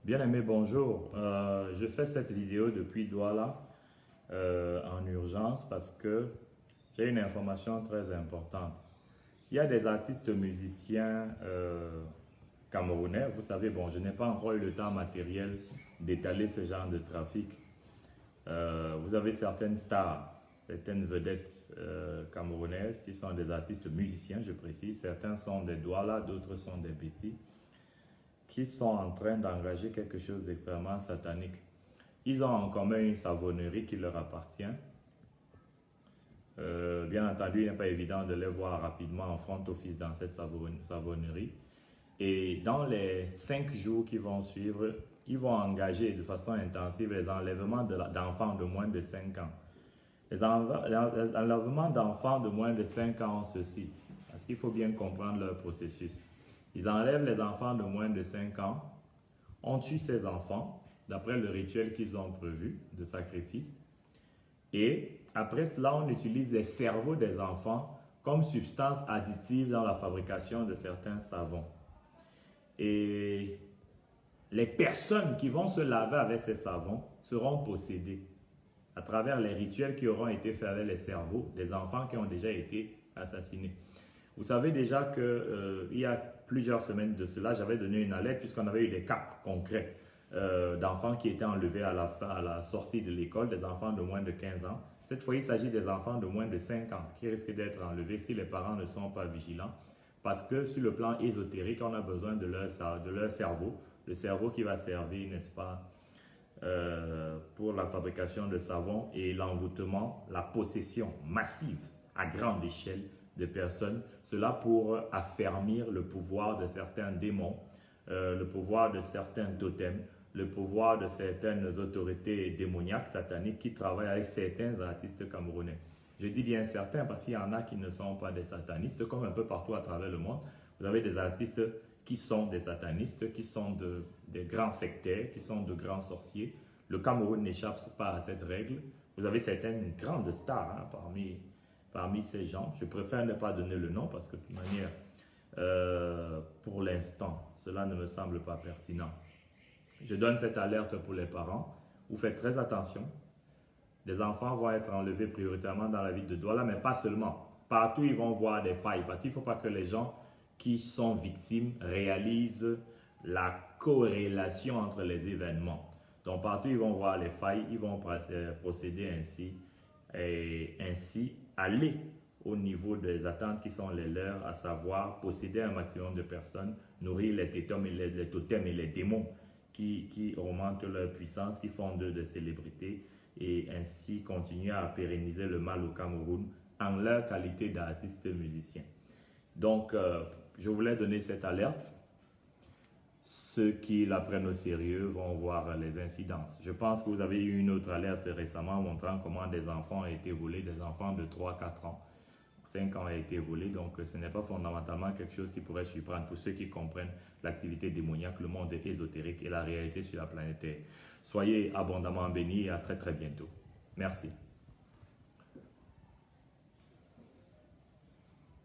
Bien-aimé, bonjour. Je fais cette vidéo depuis Douala en urgence parce que j'ai une information très importante. Il y a des artistes musiciens camerounais. Vous savez, bon, je n'ai pas encore eu le temps matériel d'étaler ce genre de trafic. Vous avez certaines stars, certaines vedettes camerounaises qui sont des artistes musiciens, je précise. Certains sont des Douala, d'autres sont des petits, qui sont en train d'engager quelque chose d'extrêmement satanique. Ils ont en commun une savonnerie qui leur appartient. Bien entendu, il n'est pas évident de les voir rapidement en front office dans cette savonnerie. Et dans les 5 jours qui vont suivre, ils vont engager de façon intensive les enlèvements d'enfants de moins de 5 ans. Les enlèvements d'enfants de moins de 5 ans ont ceci, parce qu'il faut bien comprendre leur processus. Ils enlèvent les enfants de moins de 5 ans, on tue ces enfants, d'après le rituel qu'ils ont prévu de sacrifice, et après cela, on utilise les cerveaux des enfants comme substance additive dans la fabrication de certains savons. Et les personnes qui vont se laver avec ces savons seront possédées à travers les rituels qui auront été faits avec les cerveaux des enfants qui ont déjà été assassinés. Vous savez déjà qu'il y a plusieurs semaines de cela, j'avais donné une alerte puisqu'on avait eu des cas concrets d'enfants qui étaient enlevés à la sortie de l'école, des enfants de moins de 15 ans. Cette fois, il s'agit des enfants de moins de 5 ans qui risquent d'être enlevés si les parents ne sont pas vigilants. Parce que sur le plan ésotérique, on a besoin de leur cerveau, le cerveau qui va servir, n'est-ce pas, pour la fabrication de savon et l'envoûtement, la possession massive à grande échelle de personnes. Cela pour affermir le pouvoir de certains démons, le pouvoir de certains totems, le pouvoir de certaines autorités démoniaques, sataniques qui travaillent avec certains artistes camerounais. Je dis bien certains parce qu'il y en a qui ne sont pas des satanistes, comme un peu partout à travers le monde. Vous avez des artistes qui sont des satanistes, qui sont des grands sectaires, qui sont de grands sorciers. Le Cameroun n'échappe pas à cette règle. Vous avez certaines grandes stars parmi ces gens. Je préfère ne pas donner le nom parce que de toute manière, pour l'instant, cela ne me semble pas pertinent. Je donne cette alerte pour les parents. Vous faites très attention. Les enfants vont être enlevés prioritairement dans la ville de Douala, mais pas seulement. Partout, ils vont voir des failles parce qu'il ne faut pas que les gens qui sont victimes réalisent la corrélation entre les événements. Donc, partout, ils vont voir les failles, ils vont procéder ainsi et ainsi aller au niveau des attentes qui sont les leurs, à savoir posséder un maximum de personnes, nourrir les totems et les démons qui augmentent leur puissance, qui font d'eux des célébrités et ainsi continuer à pérenniser le mal au Cameroun en leur qualité d'artistes musiciens. Donc, je voulais donner cette alerte. Ceux qui la prennent au sérieux vont voir les incidences. Je pense que vous avez eu une autre alerte récemment montrant comment des enfants ont été volés, des enfants de 3-4 ans. 5 ans a été volé, donc ce n'est pas fondamentalement quelque chose qui pourrait surprendre pour ceux qui comprennent l'activité démoniaque, le monde ésotérique et la réalité sur la planète Terre. Soyez abondamment bénis et à très bientôt. Merci.